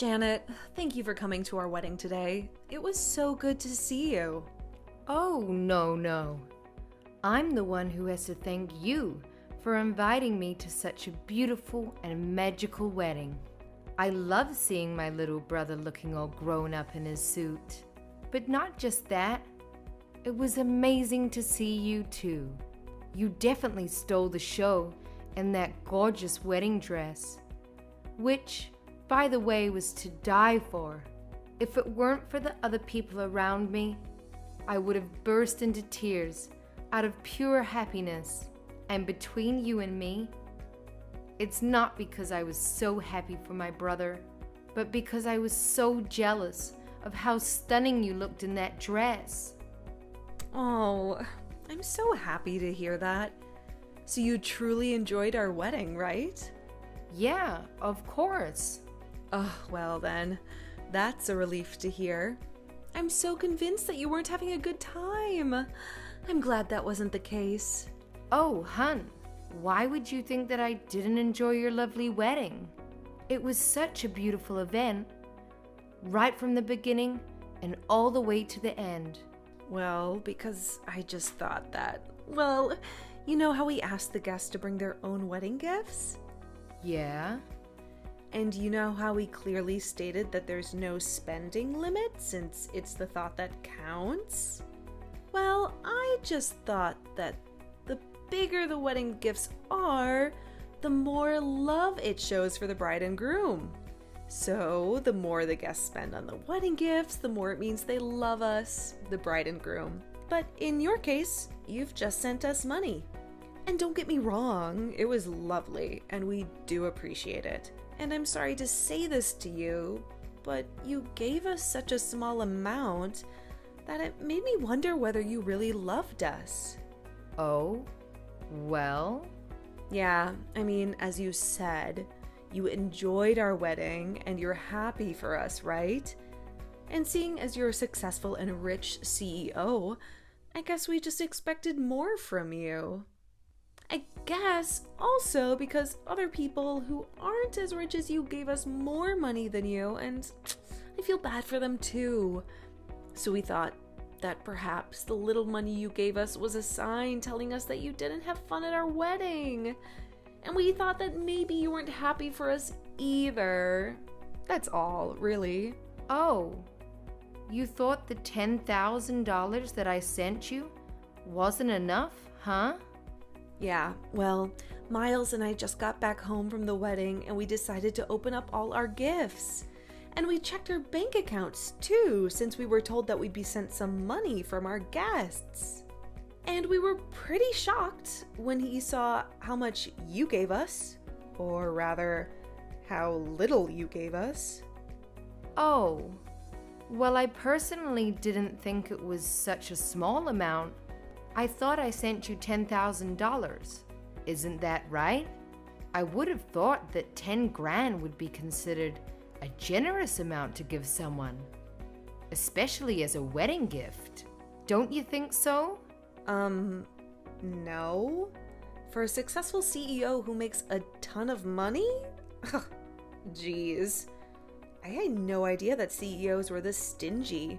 Janet, thank you for coming to our wedding today. It was so good to see you. Oh, no. I'm the one who has to thank you for inviting me to such a beautiful and magical wedding. I love seeing my little brother looking all grown up in his suit. But not just that. It was amazing to see you too. You definitely stole the show in that gorgeous wedding dress, which, by the way, was to die for. If it weren't for the other people around me, I would have burst into tears out of pure happiness. And between you and me, it's not because I was so happy for my brother, but because I was so jealous of how stunning you looked in that dress. Oh, I'm so happy to hear that. So you truly enjoyed our wedding, right? Yeah, of course. Oh, well then, that's a relief to hear. I'm so convinced that you weren't having a good time. I'm glad that wasn't the case. Oh, hun, why would you think that I didn't enjoy your lovely wedding? It was such a beautiful event, right from the beginning and all the way to the end. Well, because I just thought that, well, you know how we asked the guests to bring their own wedding gifts? Yeah? And you know how we clearly stated that there's no spending limit since it's the thought that counts? Well, I just thought that the bigger the wedding gifts are, the more love it shows for the bride and groom. So the more the guests spend on the wedding gifts, the more it means they love us, the bride and groom. But in your case, you've just sent us money. And don't get me wrong, it was lovely, and we do appreciate it. And I'm sorry to say this to you, but you gave us such a small amount that it made me wonder whether you really loved us. Oh, well? Yeah, I mean, as you said, you enjoyed our wedding and you're happy for us, right? And seeing as you're a successful and rich CEO, I guess we just expected more from you. I guess also because other people who aren't as rich as you gave us more money than you, and I feel bad for them too. So we thought that perhaps the little money you gave us was a sign telling us that you didn't have fun at our wedding. And we thought that maybe you weren't happy for us either. That's all, really. Oh, you thought the $10,000 that I sent you wasn't enough, huh? Yeah, well, Miles and I just got back home from the wedding and we decided to open up all our gifts. And we checked our bank accounts too, since we were told that we'd be sent some money from our guests. And we were pretty shocked when he saw how much you gave us, or rather, how little you gave us. Oh, well, I personally didn't think it was such a small amount. I thought I sent you $10,000. Isn't that right? I would have thought that 10 grand would be considered a generous amount to give someone, especially as a wedding gift. Don't you think so? No. For a successful CEO who makes a ton of money? Jeez. I had no idea that CEOs were this stingy.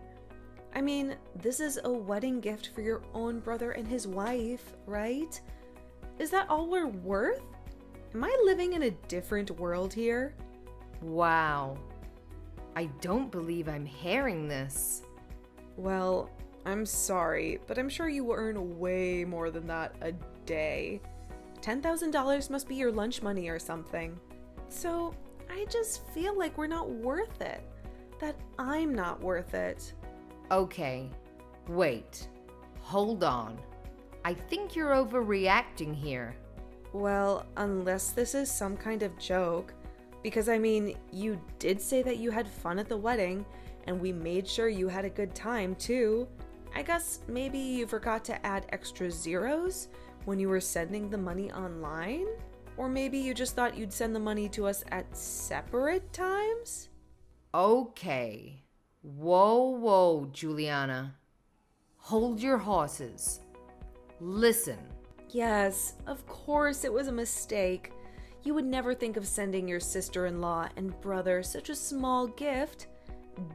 I mean, this is a wedding gift for your own brother and his wife, right? Is that all we're worth? Am I living in a different world here? Wow. I don't believe I'm hearing this. Well, I'm sorry, but I'm sure you earn way more than that a day. $10,000 must be your lunch money or something. So I just feel like we're not worth it. That I'm not worth it. Okay, wait. Hold on. I think you're overreacting here. Well, unless this is some kind of joke. Because I mean, you did say that you had fun at the wedding, and we made sure you had a good time too. I guess maybe you forgot to add extra zeros when you were sending the money online? Or maybe you just thought you'd send the money to us at separate times? Okay. Whoa, Juliana. Hold your horses. Listen. Yes, of course it was a mistake. You would never think of sending your sister-in-law and brother such a small gift.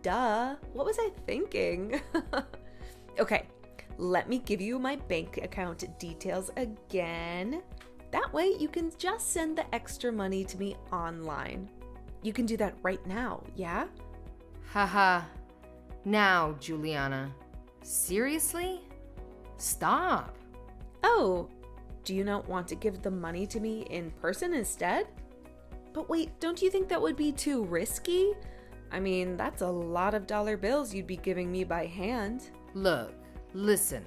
Duh, what was I thinking? Okay, let me give you my bank account details again. That way you can just send the extra money to me online. You can do that right now, yeah? Haha. Now, Juliana. Seriously? Stop. Oh, do you not want to give the money to me in person instead? But wait, don't you think that would be too risky? I mean, that's a lot of dollar bills you'd be giving me by hand. Look, listen.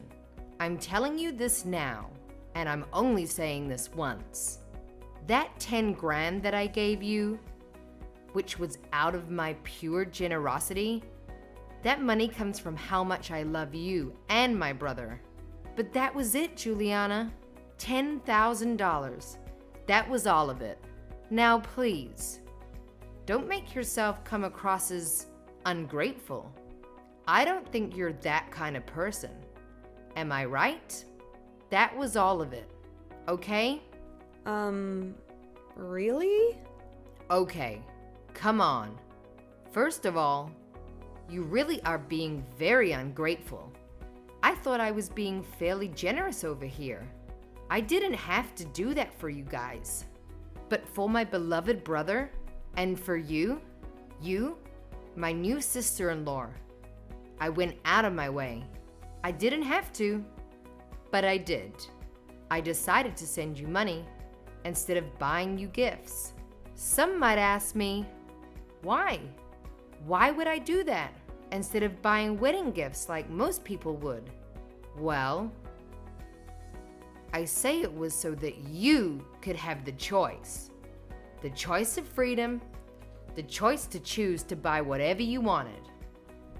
I'm telling you this now, and I'm only saying this once. That 10 grand that I gave you, which was out of my pure generosity, that money comes from how much I love you and my brother. But that was it, Juliana. $10,000. That was all of it. Now please, don't make yourself come across as ungrateful. I don't think you're that kind of person. Am I right? That was all of it. Okay? Really? Okay, come on. First of all, you really are being very ungrateful. I thought I was being fairly generous over here. I didn't have to do that for you guys. But for my beloved brother, and for you, my new sister-in-law, I went out of my way. I didn't have to, but I did. I decided to send you money instead of buying you gifts. Some might ask me, why? Why would I do that instead of buying wedding gifts like most people would? Well, I say it was so that you could have the choice. The choice of freedom, the choice to choose to buy whatever you wanted.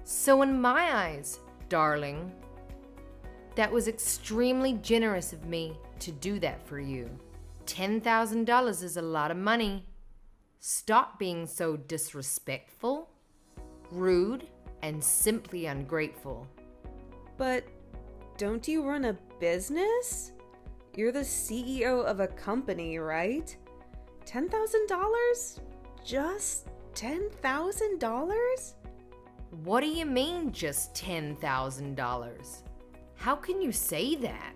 So in my eyes, darling, that was extremely generous of me to do that for you. $10,000 is a lot of money. Stop being so disrespectful, rude, and simply ungrateful. But don't you run a business? You're the CEO of a company, right? $10,000? Just $10,000? What do you mean, just $10,000? How can you say that?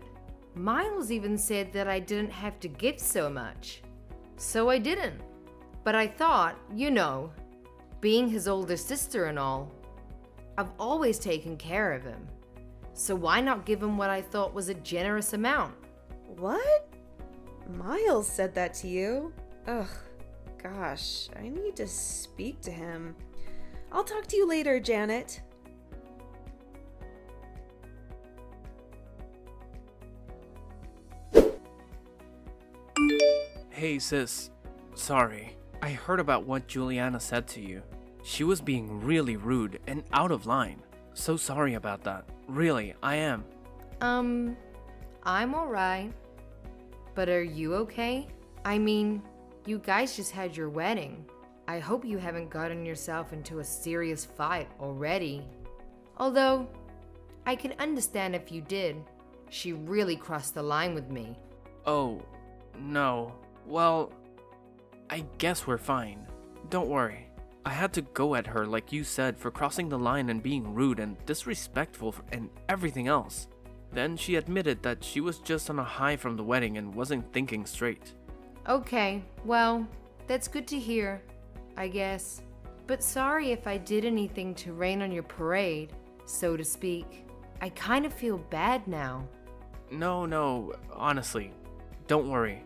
Miles even said that I didn't have to give so much. So I didn't. But I thought, being his older sister and all, I've always taken care of him. So why not give him what I thought was a generous amount? What? Miles said that to you? Ugh, gosh, I need to speak to him. I'll talk to you later, Janet. Hey sis, sorry. I heard about what Juliana said to you. She was being really rude and out of line. So sorry about that. Really, I am. I'm alright. But are you okay? I mean, you guys just had your wedding. I hope you haven't gotten yourself into a serious fight already. Although, I can understand if you did. She really crossed the line with me. Oh, no. Well, I guess we're fine. Don't worry. I had to go at her like you said for crossing the line and being rude and disrespectful and everything else. Then she admitted that she was just on a high from the wedding and wasn't thinking straight. Okay, well, that's good to hear, I guess. But sorry if I did anything to rain on your parade, so to speak. I kind of feel bad now. No, honestly, don't worry.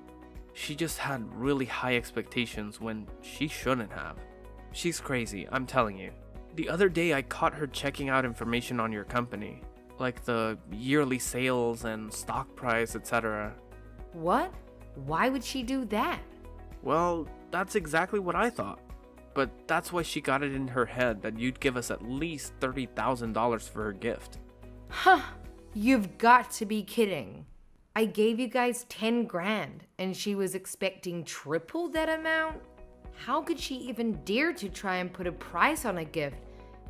She just had really high expectations when she shouldn't have. She's crazy, I'm telling you. The other day I caught her checking out information on your company, like the yearly sales and stock price, etc. What? Why would she do that? Well, that's exactly what I thought. But that's why she got it in her head that you'd give us at least $30,000 for her gift. Huh, you've got to be kidding. I gave you guys 10 grand and she was expecting triple that amount? How could she even dare to try and put a price on a gift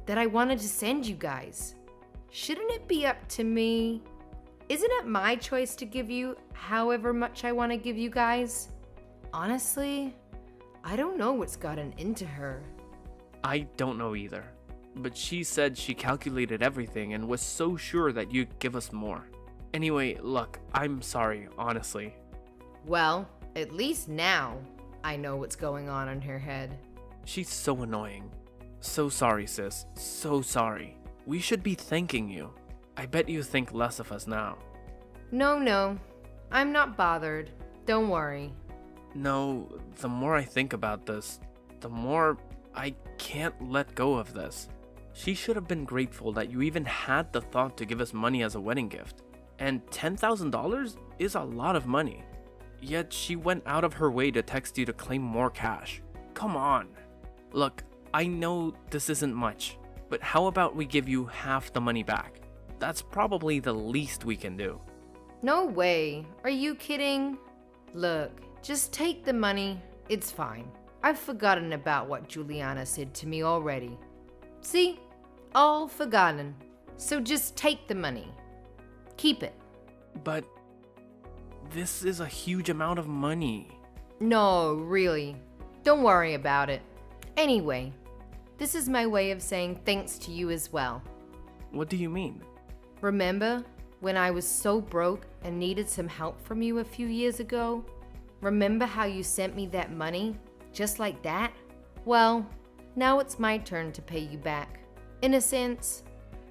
that I wanted to send you guys? Shouldn't it be up to me? Isn't it my choice to give you however much I want to give you guys? Honestly, I don't know what's gotten into her. I don't know either. But she said she calculated everything and was so sure that you'd give us more. Anyway, look, I'm sorry, honestly. Well, at least now I know what's going on in her head. She's so annoying. So sorry, sis. So sorry. We should be thanking you. I bet you think less of us now. No, I'm not bothered. Don't worry. No, the more I think about this, the more I can't let go of this. She should have been grateful that you even had the thought to give us money as a wedding gift. And $10,000 is a lot of money. Yet she went out of her way to text you to claim more cash. Come on. Look, I know this isn't much, but how about we give you half the money back? That's probably the least we can do. No way. Are you kidding? Look, just take the money. It's fine. I've forgotten about what Juliana said to me already. See? All forgotten. So just take the money. Keep it. But this is a huge amount of money. No, really. Don't worry about it. Anyway, this is my way of saying thanks to you as well. What do you mean? Remember when I was so broke and needed some help from you a few years ago? Remember how you sent me that money? Just like that? Well, now it's my turn to pay you back. In a sense,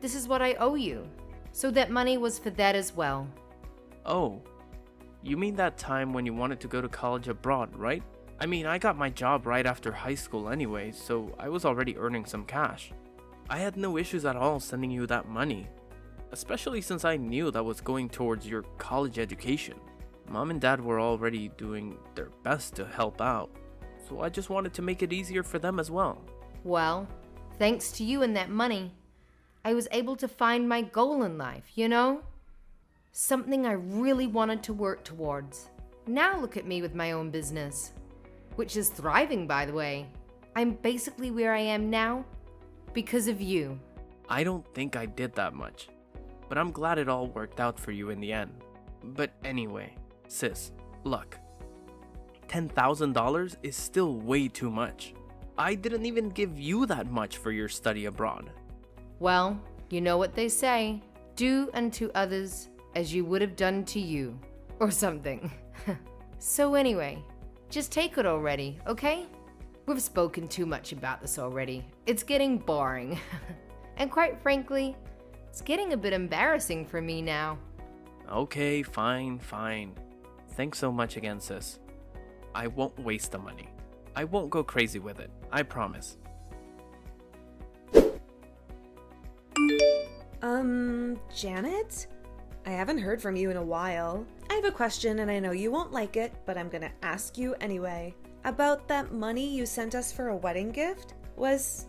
this is what I owe you. So that money was for that as well. Oh, you mean that time when you wanted to go to college abroad, right? I mean, I got my job right after high school anyway, so I was already earning some cash. I had no issues at all sending you that money, especially since I knew that was going towards your college education. Mom and Dad were already doing their best to help out, so I just wanted to make it easier for them as well. Well, thanks to you and that money, I was able to find my goal in life, you know? Something I really wanted to work towards. Now look at me with my own business, which is thriving, by the way. I'm basically where I am now because of you. I don't think I did that much, but I'm glad it all worked out for you in the end. But anyway, sis, look, $10,000 is still way too much. I didn't even give you that much for your study abroad. Well, you know what they say, do unto others as you would have done to you, or something. So anyway, just take it already, okay? We've spoken too much about this already. It's getting boring. And quite frankly, it's getting a bit embarrassing for me now. Okay, fine. Thanks so much again, sis. I won't waste the money. I won't go crazy with it, I promise. Janet? I haven't heard from you in a while. I have a question and I know you won't like it, but I'm gonna ask you anyway. About that money you sent us for a wedding gift? Was,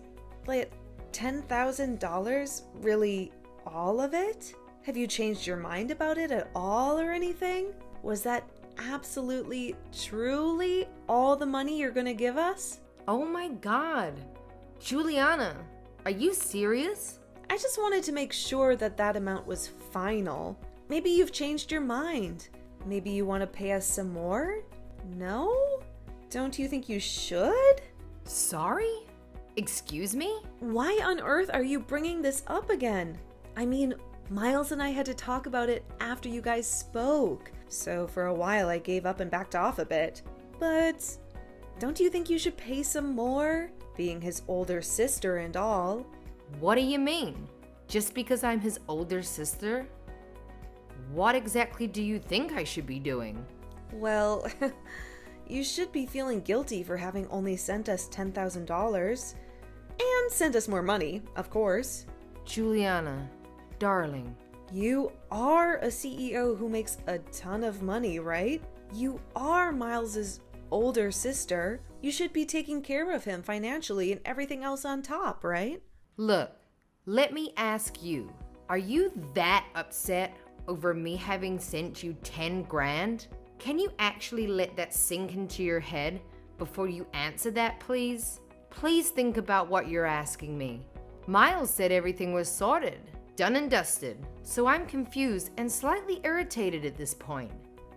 like, $10,000 really all of it? Have you changed your mind about it at all or anything? Was that absolutely, truly all the money you're gonna give us? Oh my God. Juliana, are you serious? I just wanted to make sure that that amount was final. Maybe you've changed your mind. Maybe you want to pay us some more? No? Don't you think you should? Sorry? Excuse me? Why on earth are you bringing this up again? I mean, Miles and I had to talk about it after you guys spoke. So for a while I gave up and backed off a bit. But don't you think you should pay some more? Being his older sister and all. What do you mean? Just because I'm his older sister? What exactly do you think I should be doing? Well, you should be feeling guilty for having only sent us $10,000. And sent us more money, of course. Juliana, darling. You are a CEO who makes a ton of money, right? You are Miles's older sister. You should be taking care of him financially and everything else on top, right? Look, let me ask you, are you that upset over me having sent you 10 grand? Can you actually let that sink into your head before you answer that, please? Please think about what you're asking me. Miles said everything was sorted, done and dusted, so I'm confused and slightly irritated at this point.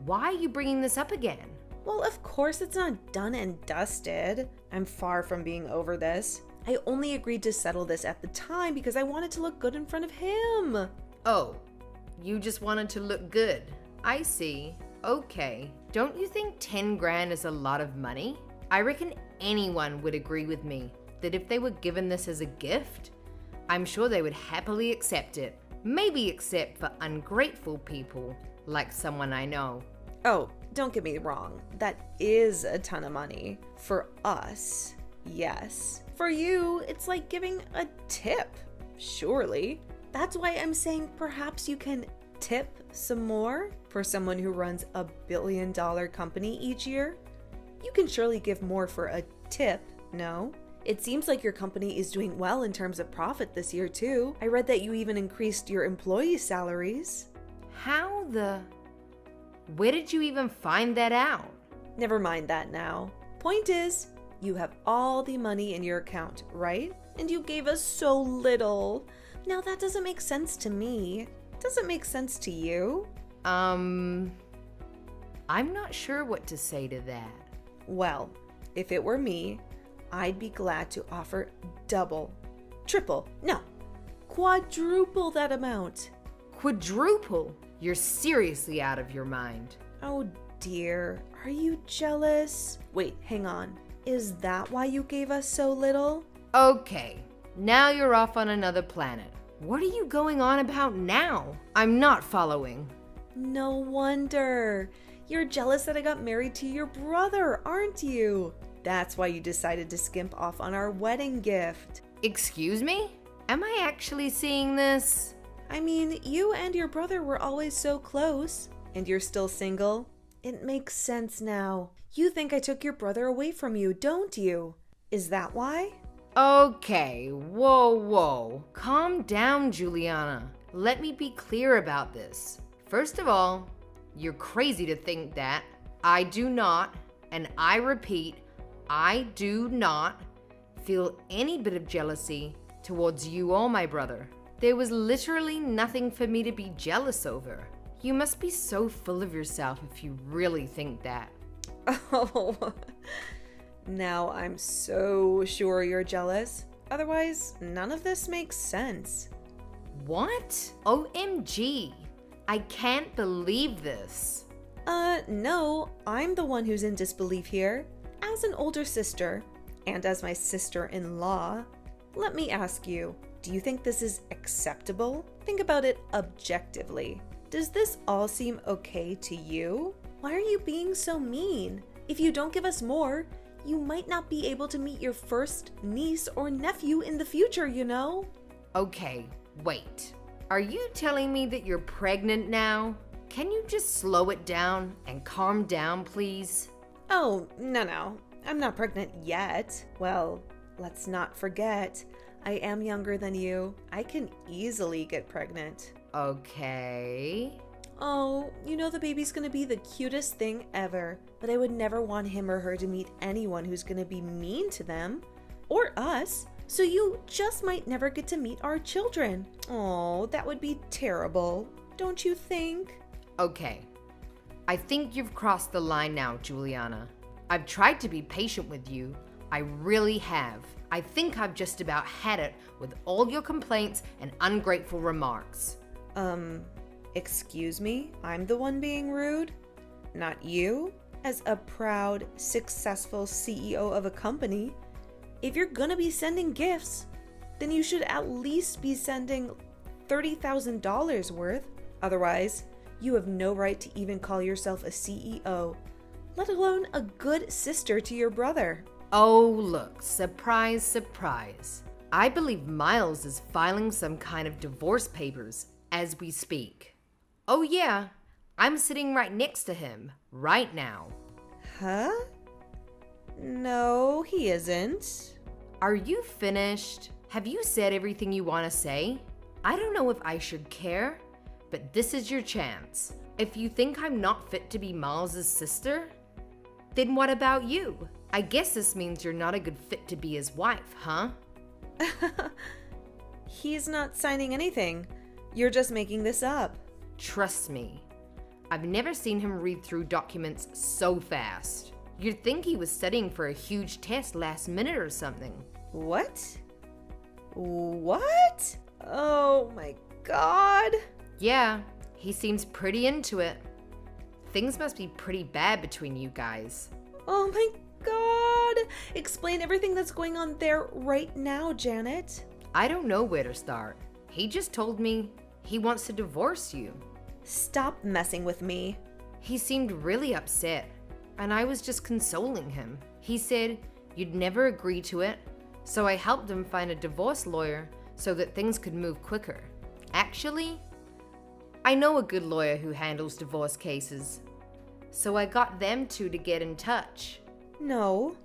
Why are you bringing this up again? Well, of course it's not done and dusted. I'm far from being over this. I only agreed to settle this at the time because I wanted to look good in front of him. Oh, you just wanted to look good. I see. Okay. Don't you think 10 grand is a lot of money? I reckon anyone would agree with me that if they were given this as a gift, I'm sure they would happily accept it. Maybe except for ungrateful people, like someone I know. Oh, don't get me wrong. That is a ton of money. For us, yes. For you, it's like giving a tip, surely. That's why I'm saying perhaps you can tip some more for someone who runs a billion-dollar company each year. You can surely give more for a tip, no? It seems like your company is doing well in terms of profit this year too. I read that you even increased your employee salaries. Where did you even find that out? Never mind that now. Point is, you have all the money in your account, right? And you gave us so little. Now that doesn't make sense to me. Does it make sense to you? I'm not sure what to say to that. Well, if it were me, I'd be glad to offer double, triple, no, quadruple that amount. Quadruple? You're seriously out of your mind. Oh dear, are you jealous? Wait, hang on. Is that why you gave us so little? Okay, now you're off on another planet. What are you going on about now? I'm not following. No wonder. You're jealous that I got married to your brother, aren't you? That's why you decided to skimp off on our wedding gift. Excuse me? Am I actually seeing this? I mean, you and your brother were always so close, and you're still single. It makes sense now. You think I took your brother away from you, don't you? Is that why? Okay, whoa. Calm down, Juliana. Let me be clear about this. First of all, you're crazy to think that. I do not, and I repeat, I do not feel any bit of jealousy towards you or my brother. There was literally nothing for me to be jealous over. You must be so full of yourself if you really think that. Oh, now I'm so sure you're jealous. Otherwise, none of this makes sense. What? OMG. I can't believe this. No, I'm the one who's in disbelief here. As an older sister, and as my sister-in-law, let me ask you, do you think this is acceptable? Think about it objectively. Does this all seem okay to you? Why are you being so mean? If you don't give us more, you might not be able to meet your first niece or nephew in the future, you know? Okay, wait. Are you telling me that you're pregnant now? Can you just slow it down and calm down, please? Oh, no. I'm not pregnant yet. Well, let's not forget, I am younger than you. I can easily get pregnant. Okay. Oh, you know the baby's gonna be the cutest thing ever, but I would never want him or her to meet anyone who's gonna be mean to them. Or us. So you just might never get to meet our children. Oh, that would be terrible, don't you think? Okay. I think you've crossed the line now, Juliana. I've tried to be patient with you. I really have. I think I've just about had it with all your complaints and ungrateful remarks. Excuse me? I'm the one being rude? Not you? As a proud, successful CEO of a company, if you're gonna be sending gifts, then you should at least be sending $30,000 worth. Otherwise, you have no right to even call yourself a CEO, let alone a good sister to your brother. Oh, look, surprise, surprise. I believe Miles is filing some kind of divorce papers as we speak. Oh yeah, I'm sitting right next to him, right now. Huh? No, he isn't. Are you finished? Have you said everything you want to say? I don't know if I should care, but this is your chance. If you think I'm not fit to be Miles' sister, then what about you? I guess this means you're not a good fit to be his wife, huh? He's not signing anything. You're just making this up. Trust me. I've never seen him read through documents so fast. You'd think he was studying for a huge test last minute or something. What? What? Oh my god. Yeah, he seems pretty into it. Things must be pretty bad between you guys. Oh my god. Explain everything that's going on there right now, Janet. I don't know where to start. He just told me he wants to divorce you. Stop messing with me. He seemed really upset, and I was just consoling him. He said you'd never agree to it, so I helped him find a divorce lawyer so that things could move quicker. Actually, I know a good lawyer who handles divorce cases, so I got them two to get in touch. No.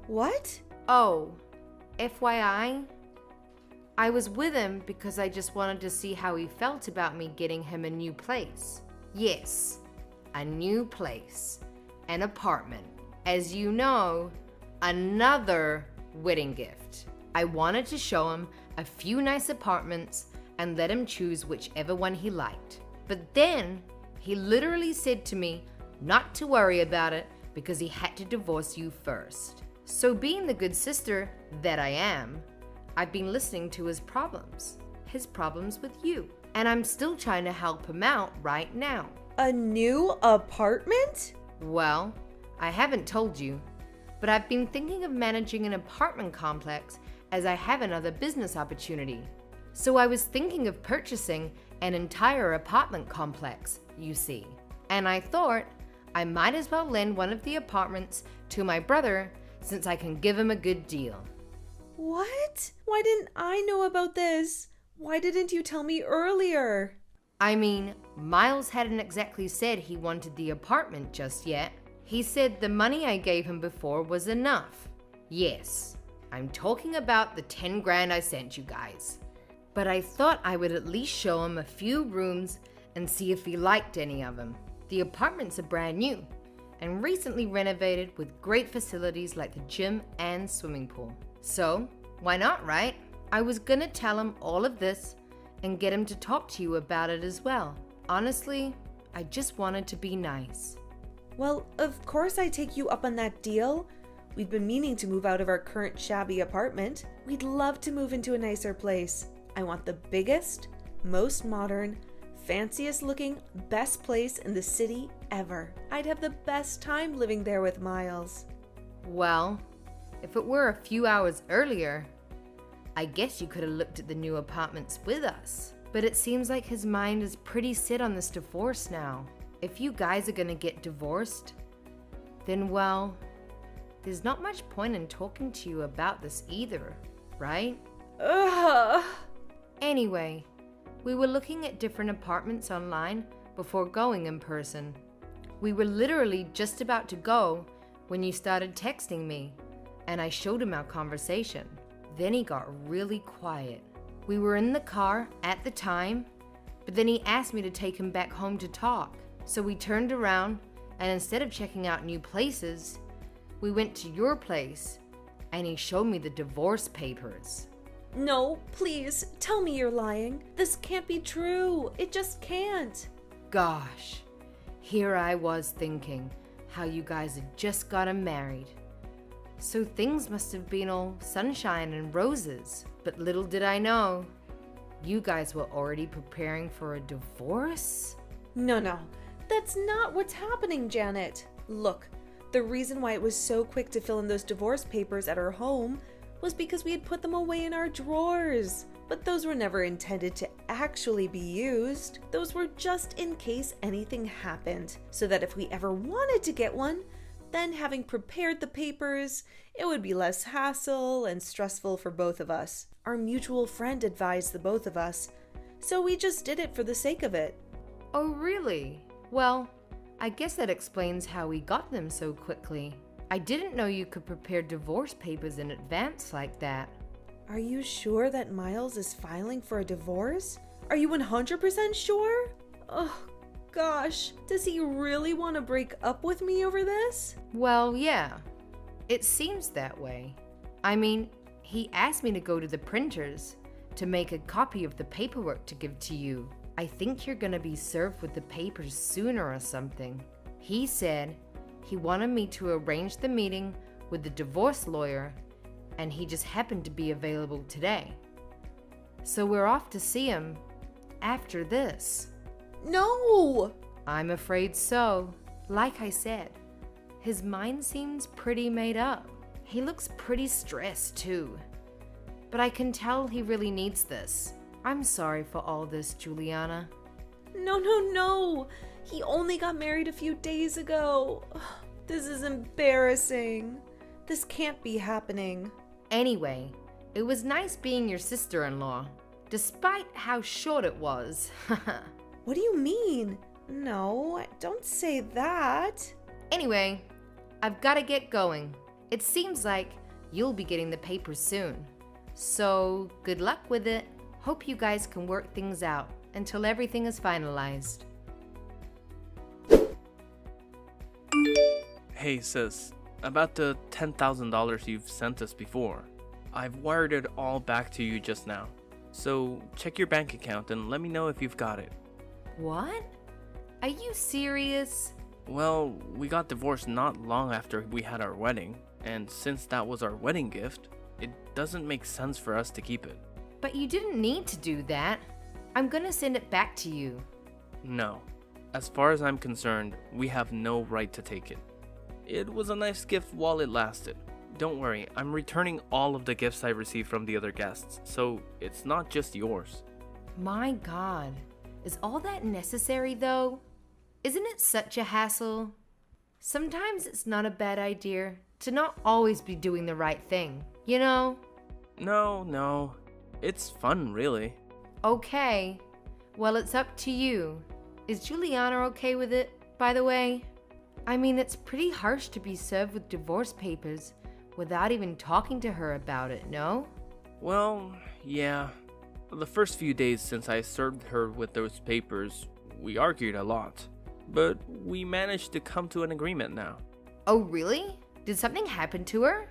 What? Oh, FYI, I was with him because I just wanted to see how he felt about me getting him a new place. Yes, a new place, an apartment. As you know, another wedding gift. I wanted to show him a few nice apartments and let him choose whichever one he liked. But then he literally said to me not to worry about it because he had to divorce you first. So being the good sister that I am, I've been listening to his problems with you. And I'm still trying to help him out right now. A new apartment? Well, I haven't told you, but I've been thinking of managing an apartment complex as I have another business opportunity. So I was thinking of purchasing an entire apartment complex, you see. And I thought I might as well lend one of the apartments to my brother since I can give him a good deal. What? Why didn't I know about this? Why didn't you tell me earlier? I mean, Miles hadn't exactly said he wanted the apartment just yet. He said the money I gave him before was enough. Yes, I'm talking about the 10 grand I sent you guys. But I thought I would at least show him a few rooms and see if he liked any of them. The apartments are brand new and recently renovated with great facilities like the gym and swimming pool. So, why not, right? I was gonna tell him all of this and get him to talk to you about it as well. Honestly, I just wanted to be nice. Well, of course I take you up on that deal. We've been meaning to move out of our current shabby apartment. We'd love to move into a nicer place. I want the biggest, most modern, fanciest looking, best place in the city ever. I'd have the best time living there with Miles. Well, if it were a few hours earlier, I guess you could have looked at the new apartments with us. But it seems like his mind is pretty set on this divorce now. If you guys are gonna get divorced, then well, there's not much point in talking to you about this either, right? Ugh. Anyway, we were looking at different apartments online before going in person. We were literally just about to go when you started texting me, and I showed him our conversation. Then he got really quiet. We were in the car at the time, but then he asked me to take him back home to talk. So we turned around, and instead of checking out new places, we went to your place, and he showed me the divorce papers. No, please, tell me you're lying. This can't be true. It just can't. Gosh, here I was thinking how you guys had just gotten married. So things must have been all sunshine and roses. But little did I know, you guys were already preparing for a divorce? No, that's not what's happening, Janet. Look, the reason why it was so quick to fill in those divorce papers at our home was because we had put them away in our drawers. But those were never intended to actually be used. Those were just in case anything happened, so that if we ever wanted to get one, then having prepared the papers, it would be less hassle and stressful for both of us. Our mutual friend advised the both of us, so we just did it for the sake of it. Oh, really? Well, I guess that explains how we got them so quickly. I didn't know you could prepare divorce papers in advance like that. Are you sure that Miles is filing for a divorce? Are you 100% sure? Oh, gosh, does he really want to break up with me over this? Well, yeah, it seems that way. I mean, he asked me to go to the printers to make a copy of the paperwork to give to you. I think you're gonna be served with the papers sooner or something. He said he wanted me to arrange the meeting with the divorce lawyer, and he just happened to be available today. So we're off to see him after this. No! I'm afraid so. Like I said, his mind seems pretty made up. He looks pretty stressed too. But I can tell he really needs this. I'm sorry for all this, Juliana. No. He only got married a few days ago. This is embarrassing. This can't be happening. Anyway, it was nice being your sister-in-law, despite how short it was. What do you mean? No, don't say that. Anyway, I've got to get going. It seems like you'll be getting the papers soon. So, good luck with it. Hope you guys can work things out until everything is finalized. Hey sis, about the $10,000 you've sent us before. I've wired it all back to you just now. So check your bank account and let me know if you've got it. What? Are you serious? Well, we got divorced not long after we had our wedding, and since that was our wedding gift, it doesn't make sense for us to keep it. But you didn't need to do that. I'm gonna send it back to you. No. As far as I'm concerned, we have no right to take it. It was a nice gift while it lasted. Don't worry, I'm returning all of the gifts I received from the other guests, so it's not just yours. My God, is all that necessary though? Isn't it such a hassle? Sometimes it's not a bad idea to not always be doing the right thing, you know? No. It's fun, really. Okay, well, it's up to you. Is Juliana okay with it, by the way? I mean, it's pretty harsh to be served with divorce papers without even talking to her about it, no? Well, yeah. The first few days since I served her with those papers, we argued a lot. But we managed to come to an agreement now. Oh, really? Did something happen to her?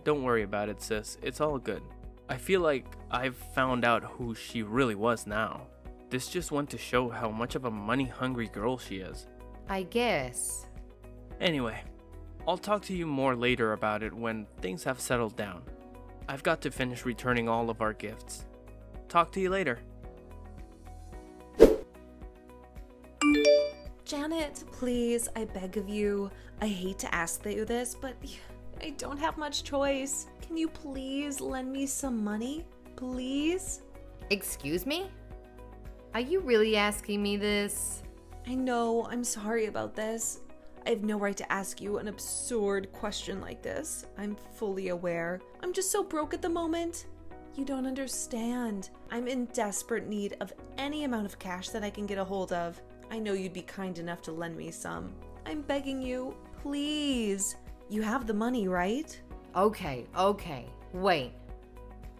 Don't worry about it, sis. It's all good. I feel like I've found out who she really was now. This just went to show how much of a money-hungry girl she is. I guess. Anyway, I'll talk to you more later about it when things have settled down. I've got to finish returning all of our gifts. Talk to you later. Janet, please, I beg of you. I hate to ask you this, but I don't have much choice. Can you please lend me some money? Please? Excuse me? Are you really asking me this? I know, I'm sorry about this. I have no right to ask you an absurd question like this. I'm fully aware. I'm just so broke at the moment. You don't understand. I'm in desperate need of any amount of cash that I can get a hold of. I know you'd be kind enough to lend me some. I'm begging you, please. You have the money, right? Okay. Wait.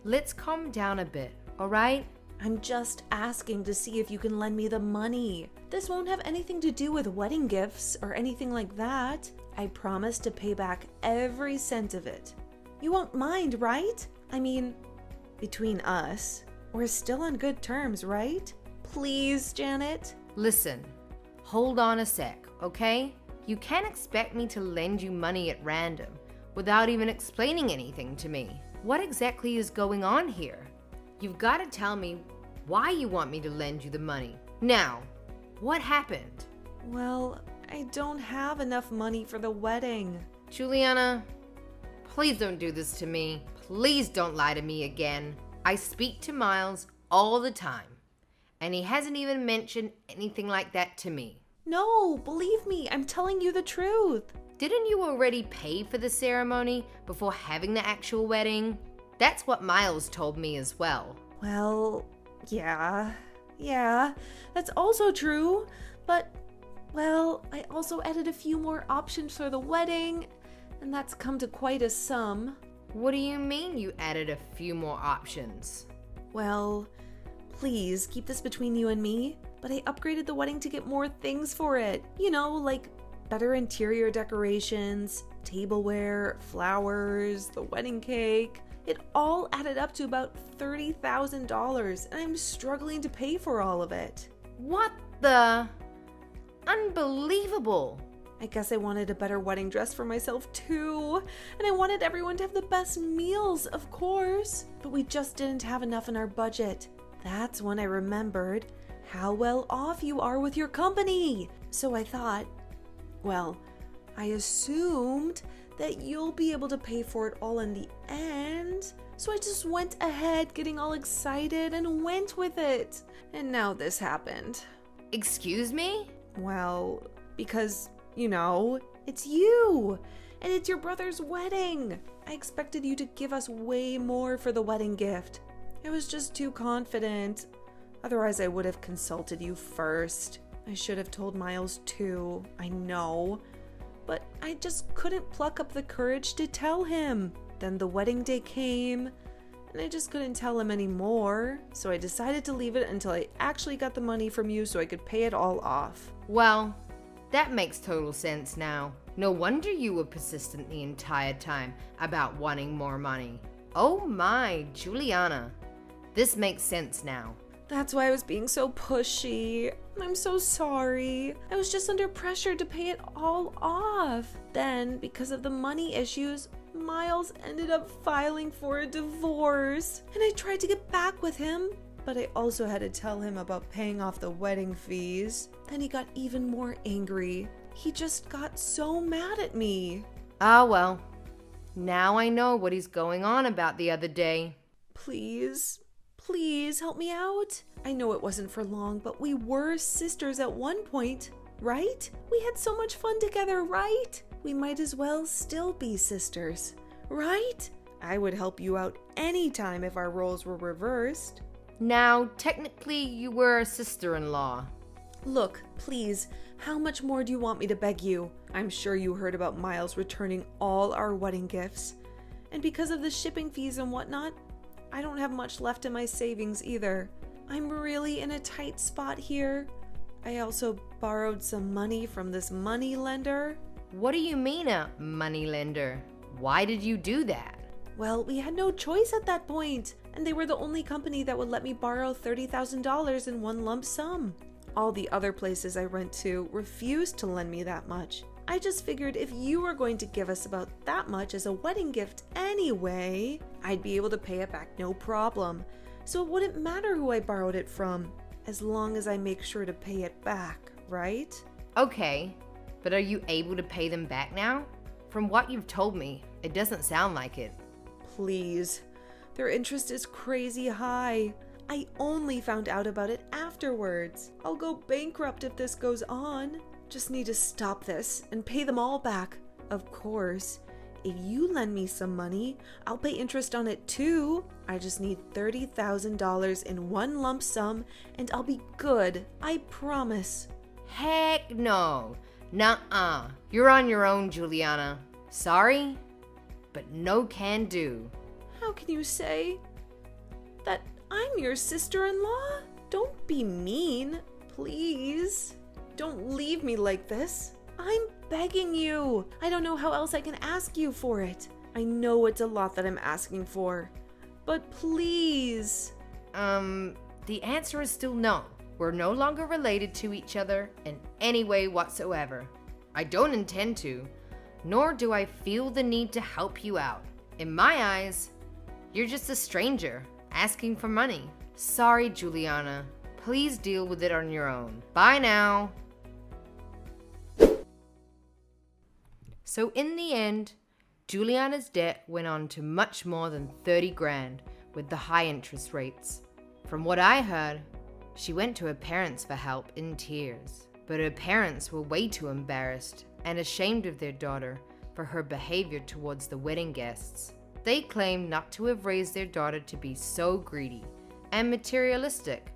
Let's calm down a bit, alright? I'm just asking to see if you can lend me the money. This won't have anything to do with wedding gifts or anything like that. I promise to pay back every cent of it. You won't mind, right? I mean, between us, we're still on good terms, right? Please, Janet? Listen, hold on a sec, okay? You can't expect me to lend you money at random without even explaining anything to me. What exactly is going on here? You've got to tell me why you want me to lend you the money. Now, what happened? Well, I don't have enough money for the wedding. Juliana, please don't do this to me. Please don't lie to me again. I speak to Miles all the time, and he hasn't even mentioned anything like that to me. No, believe me, I'm telling you the truth. Didn't you already pay for the ceremony before having the actual wedding? That's what Miles told me as well. Well, yeah, that's also true. But, well, I also added a few more options for the wedding, and that's come to quite a sum. What do you mean you added a few more options? Well, please keep this between you and me, but I upgraded the wedding to get more things for it. You know, like better interior decorations, tableware, flowers, the wedding cake. It all added up to about $30,000, and I'm struggling to pay for all of it. What the? Unbelievable! I guess I wanted a better wedding dress for myself too, and I wanted everyone to have the best meals, of course, but we just didn't have enough in our budget. That's when I remembered how well off you are with your company. So I thought, well, I assumed that you'll be able to pay for it all in the end. So I just went ahead getting all excited and went with it. And now this happened. Excuse me? Well, because, it's you. And it's your brother's wedding. I expected you to give us way more for the wedding gift. I was just too confident. Otherwise, I would have consulted you first. I should have told Miles too, I know. But I just couldn't pluck up the courage to tell him. Then the wedding day came, and I just couldn't tell him anymore. So I decided to leave it until I actually got the money from you so I could pay it all off. Well, that makes total sense now. No wonder you were persistent the entire time about wanting more money. Oh my, Juliana. This makes sense now. That's why I was being so pushy. I'm so sorry. I was just under pressure to pay it all off. Then, because of the money issues, Miles ended up filing for a divorce. And I tried to get back with him, but I also had to tell him about paying off the wedding fees. Then he got even more angry. He just got so mad at me. Ah, well. Now I know what he's going on about the other day. Please help me out. I know it wasn't for long, but we were sisters at one point, right? We had so much fun together, right? We might as well still be sisters, right? I would help you out anytime if our roles were reversed. Now, technically, you were a sister-in-law. Look, please, how much more do you want me to beg you? I'm sure you heard about Miles returning all our wedding gifts. And because of the shipping fees and whatnot, I don't have much left in my savings either. I'm really in a tight spot here. I also borrowed some money from this money lender. What do you mean a money lender? Why did you do that? Well, we had no choice at that point, and they were the only company that would let me borrow $30,000 in one lump sum. All the other places I went to refused to lend me that much. I just figured if you were going to give us about that much as a wedding gift anyway, I'd be able to pay it back no problem. So it wouldn't matter who I borrowed it from, as long as I make sure to pay it back, right? Okay, but are you able to pay them back now? From what you've told me, it doesn't sound like it. Please. Their interest is crazy high. I only found out about it afterwards. I'll go bankrupt if this goes on. Just need to stop this and pay them all back. Of course, if you lend me some money, I'll pay interest on it too. I just need $30,000 in one lump sum and I'll be good. I promise. Heck no. Nuh-uh. You're on your own, Juliana. Sorry, but no can do. How can you say that I'm your sister-in-law? Don't be mean, please. Don't leave me like this. I'm begging you. I don't know how else I can ask you for it. I know it's a lot that I'm asking for, but please. The answer is still no. We're no longer related to each other in any way whatsoever. I don't intend to, nor do I feel the need to help you out. In my eyes, you're just a stranger asking for money. Sorry, Juliana. Please deal with it on your own. Bye now. So in the end, Juliana's debt went on to much more than 30 grand with the high interest rates. From what I heard, she went to her parents for help in tears. But her parents were way too embarrassed and ashamed of their daughter for her behavior towards the wedding guests. They claimed not to have raised their daughter to be so greedy and materialistic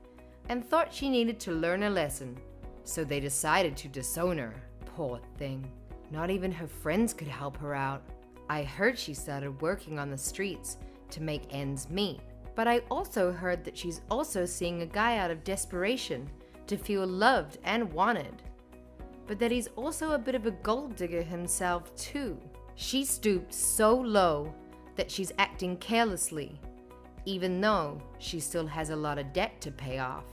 and thought she needed to learn a lesson. So they decided to disown her. Poor thing. Not even her friends could help her out. I heard she started working on the streets to make ends meet. But I also heard that she's also seeing a guy out of desperation to feel loved and wanted. But that he's also a bit of a gold digger himself too. She stooped so low that she's acting carelessly, even though she still has a lot of debt to pay off.